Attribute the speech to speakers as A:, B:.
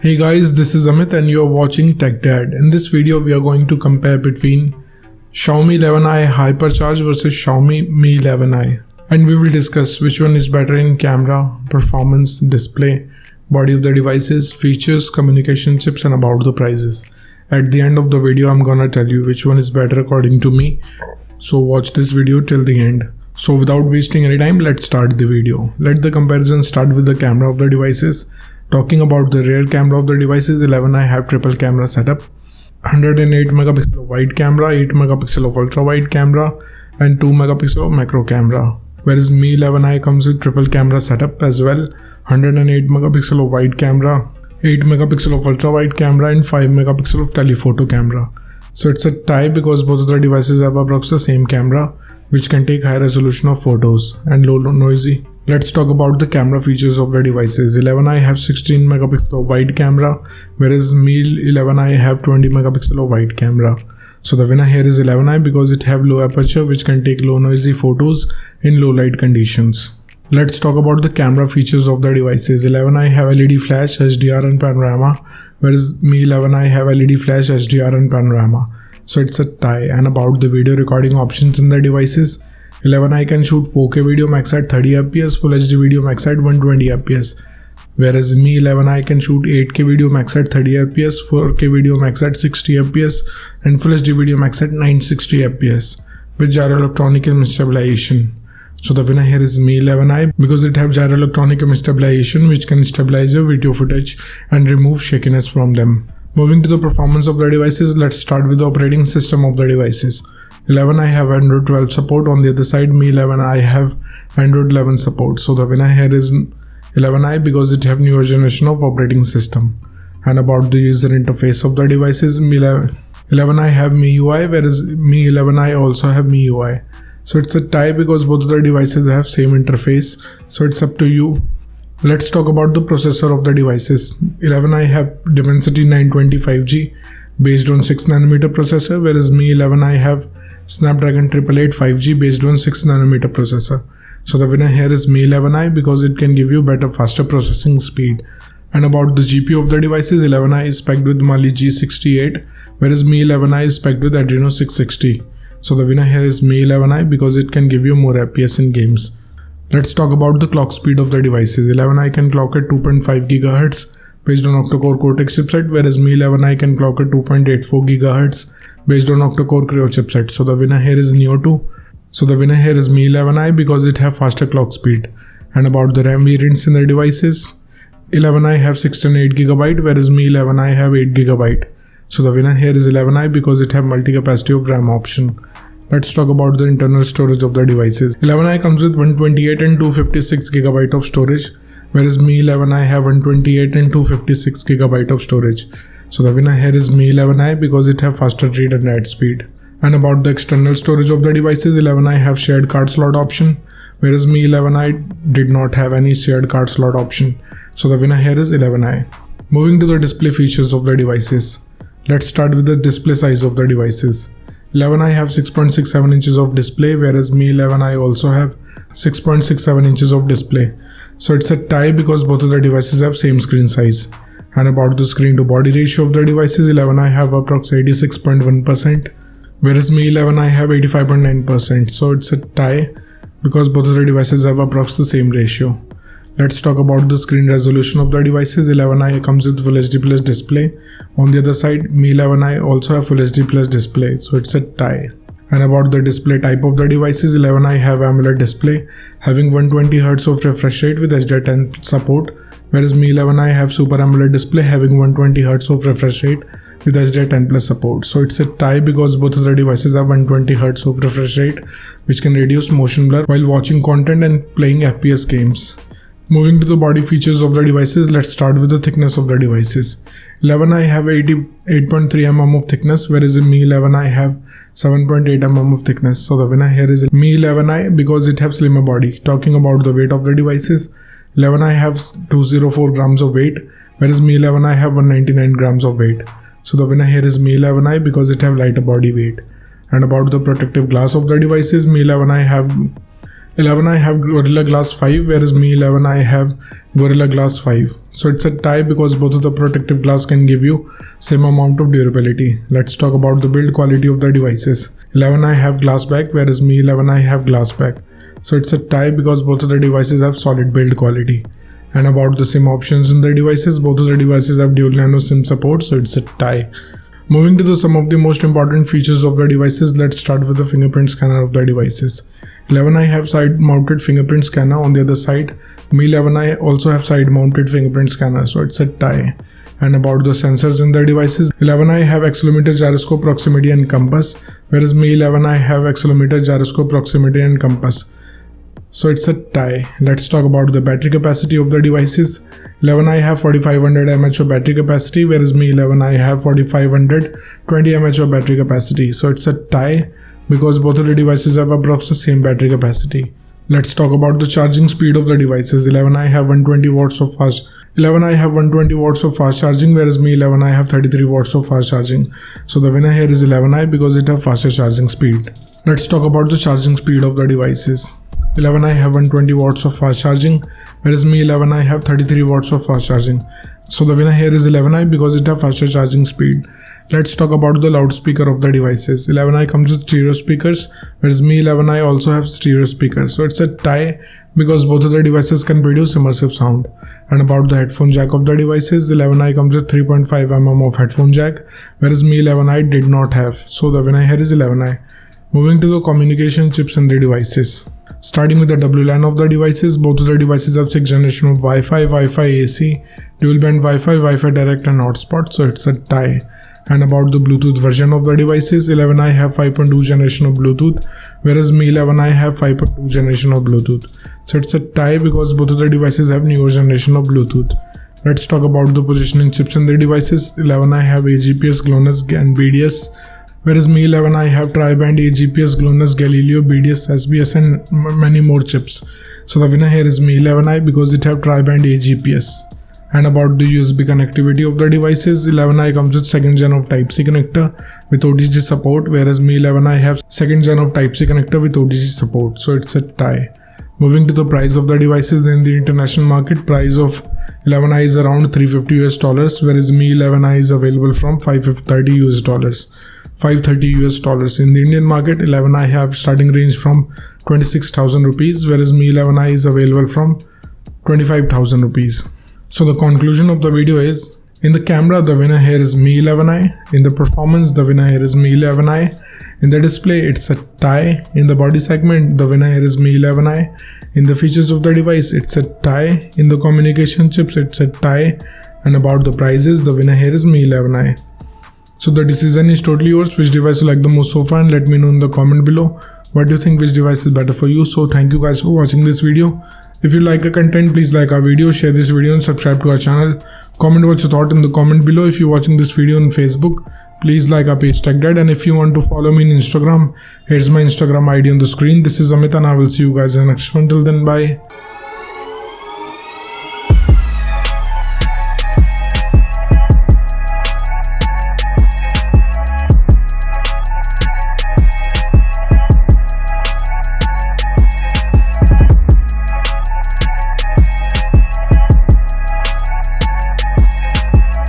A: Hey guys, this is Amit and you are watching Tech Dad. In this video, we are going to compare between Xiaomi 11i HyperCharge versus Xiaomi Mi 11i. And we will discuss which one is better in camera, performance, display, body of the devices, features, communication chips and about the prices. At the end of the video, I'm gonna tell you which one is better according to me. So watch this video till the end. So without wasting any time, let's start the video. Let the comparison start with the camera of the devices. Talking about the rear camera of the devices, 11i have triple camera setup, 108 megapixel of wide camera, 8 megapixel of ultra wide camera and 2 megapixel of macro camera. Whereas Mi 11i comes with triple camera setup as well, 108 megapixel of wide camera, 8 megapixel of ultra wide camera and 5 megapixel of telephoto camera. So it's a tie because both of the devices have approximately the same camera, which can take high resolution of photos and low noisy. Let's talk about the camera features of the devices. 11i have 16 megapixel of wide camera, whereas Mi 11i have 20 megapixel of wide camera. So the winner here is 11i because it have low aperture which can take low noisy photos in low light conditions. Let's talk about the camera features of the devices. 11i have LED flash, HDR and panorama, whereas Mi 11i have LED flash, HDR and panorama. So it's a tie. And about the video recording options in the devices, 11i can shoot 4K video max at 30 fps, Full HD video max at 120 fps, whereas Mi 11i can shoot 8K video max at 30 fps, 4K video max at 60 fps and Full HD video max at 960 fps with gyro electronic image stabilization. So the winner here is Mi 11i because it have gyro electronic image stabilization which can stabilize your video footage and remove shakiness from them. Moving to the performance of the devices, let's start with the operating system of the devices. 11i have Android 12 support. On the other side, Mi 11i have Android 11 support. So the winner here is 11i because it have newer generation of operating system. And about the user interface of the devices, Mi 11i have MIUI, whereas Mi 11i also have MIUI. So it's a tie because both of the devices have same interface. So it's up to you. Let's talk about the processor of the devices. 11i have Dimensity 925G based on 6nm processor, whereas Mi 11i have Snapdragon 888 5G based on 6nm processor. So the winner here is Mi 11i because it can give you better, faster processing speed. And about the GPU of the devices, 11i is spec'd with Mali G68, whereas Mi 11i is spec'd with Adreno 660. So the winner here is Mi 11i because it can give you more FPS in games. Let's talk about the clock speed of the devices. 11i can clock at 2.5 GHz based on octa-core Cortex chipset, whereas Mi 11i can clock at 2.84 GHz based on octa-core Creo chipset. So the winner here is Neo 2. So the winner here is Mi 11i because it have faster clock speed. And about the RAM variants in the devices, 11i have 608GB, whereas Mi 11i have 8GB. So the winner here is 11i because it have multi-capacity of RAM option. Let's talk about the internal storage of the devices. 11i comes with 128 and 256GB of storage, whereas Mi 11i have 128 and 256GB of storage. So the winner here is Mi 11i because it have faster read and write speed. And about the external storage of the devices, 11i have shared card slot option, whereas Mi 11i did not have any shared card slot option. So the winner here is 11i. Moving to the display features of the devices. Let's start with the display size of the devices. 11i have 6.67 inches of display, whereas Mi 11i also have 6.67 inches of display. So it's a tie because both of the devices have same screen size. And about the screen to body ratio of the devices, 11i have approximately 86.1%, whereas Mi 11i have 85.9%. So it's a tie because both of the devices have approximately the same ratio. Let's talk about the screen resolution of the devices. 11i comes with Full HD Plus display. On the other side, Mi 11i also have Full HD Plus display. So it's a tie. And about the display type of the devices, 11i have AMOLED display having 120Hz of refresh rate with HDR10 support, whereas Mi 11i have Super AMOLED display having 120Hz of refresh rate with HDR10 plus support. So it's a tie because both of the devices have 120Hz of refresh rate which can reduce motion blur while watching content and playing FPS games. Moving to the body features of the devices, let's start with the thickness of the devices. 11i have 88.3 mm of thickness, whereas Mi 11i have 7.8 mm of thickness. So the winner here is Mi 11i because it have slimmer body. Talking about the weight of the devices, 11i have 204 grams of weight, whereas Mi 11i have 199 grams of weight. So the winner here is Mi 11i because it have lighter body weight. And about the protective glass of the devices, Mi 11i have 11i have Gorilla Glass 5, whereas Mi 11i have Gorilla Glass 5. So it's a tie because both of the protective glass can give you same amount of durability. Let's talk about the build quality of the devices. 11i have glass back, whereas Mi 11i have glass back. So it's a tie because both of the devices have solid build quality. And about the SIM options in the devices, both of the devices have dual nano SIM support, so it's a tie. Moving to some of the most important features of the devices, let's start with the fingerprint scanner of the devices. 11i have side mounted fingerprint scanner. On the other side, Mi 11i also have side mounted fingerprint scanner, so it's a tie. And about the sensors in the devices, 11i have accelerometer, gyroscope, proximity and compass, whereas Mi 11i have accelerometer, gyroscope, proximity and compass. So it's a tie. Let's talk about the battery capacity of the devices. 11i have 4500 mAh of battery capacity, whereas Mi 11i have 4520 mAh of battery capacity. So it's a tie because both of the devices have approximately the same battery capacity. Let's talk about the charging speed of the devices. 11i have 120 watts of fast charging, whereas Mi 11i have 33 watts of fast charging. So the winner here is 11i because it has faster charging speed. Let's talk about the charging speed of the devices. 11i have 120 watts of fast charging, whereas Mi 11i have 33 watts of fast charging. So the winner here is 11i because it has faster charging speed. Let's talk about the loudspeaker of the devices. 11i comes with stereo speakers, whereas Mi 11i also have stereo speakers. So it's a tie because both of the devices can produce immersive sound. And about the headphone jack of the devices, 11i comes with 3.5mm of headphone jack, whereas Mi 11i did not have. So the winner here is 11i. Moving to the communication chips in the devices. Starting with the WLAN of the devices, both of the devices have 6th generation of Wi-Fi, Wi-Fi AC, dual band Wi-Fi, Wi-Fi direct and hotspot, so it's a tie. And about the Bluetooth version of the devices, 11i have 5.2 generation of Bluetooth, whereas Mi 11i have 5.2 generation of Bluetooth. So it's a tie because both of the devices have newer generation of Bluetooth. Let's talk about the positioning chips in the devices. 11i have AGPS, GLONASS and BDS, whereas Mi 11i have tri-band AGPS, GLONASS, Galileo, BDS, SBS and many more chips. So the winner here is Mi 11i because it have tri-band AGPS. And about the USB connectivity of the devices, 11i comes with 2nd gen of Type-C connector with OTG support, whereas Mi 11i have 2nd gen of Type-C connector with OTG support, so it's a tie. Moving to the price of the devices in the international market, price of 11i is around $350, whereas Mi 11i is available from $530. In the Indian market, 11i have starting range from 26,000 rupees, whereas Mi 11i is available from 25,000 rupees. So the conclusion of the video is, in the camera the winner here is Mi 11i, in the performance the winner here is Mi 11i, in the display it's a tie, in the body segment the winner here is Mi 11i, in the features of the device it's a tie, in the communication chips it's a tie, and about the prices the winner here is Mi 11i. So the decision is totally yours, which device you like the most so far, and let me know in the comment below what do you think, which device is better for you. So thank you guys for watching this video. If you like our content, please like our video, share this video and subscribe to our channel. Comment what you thought in the comment below. If you're watching this video on Facebook, please like our page TechDad, and if you want to follow me on Instagram, here's my Instagram ID on the screen. This is Amit and I will see you guys in the next one. Till then, bye.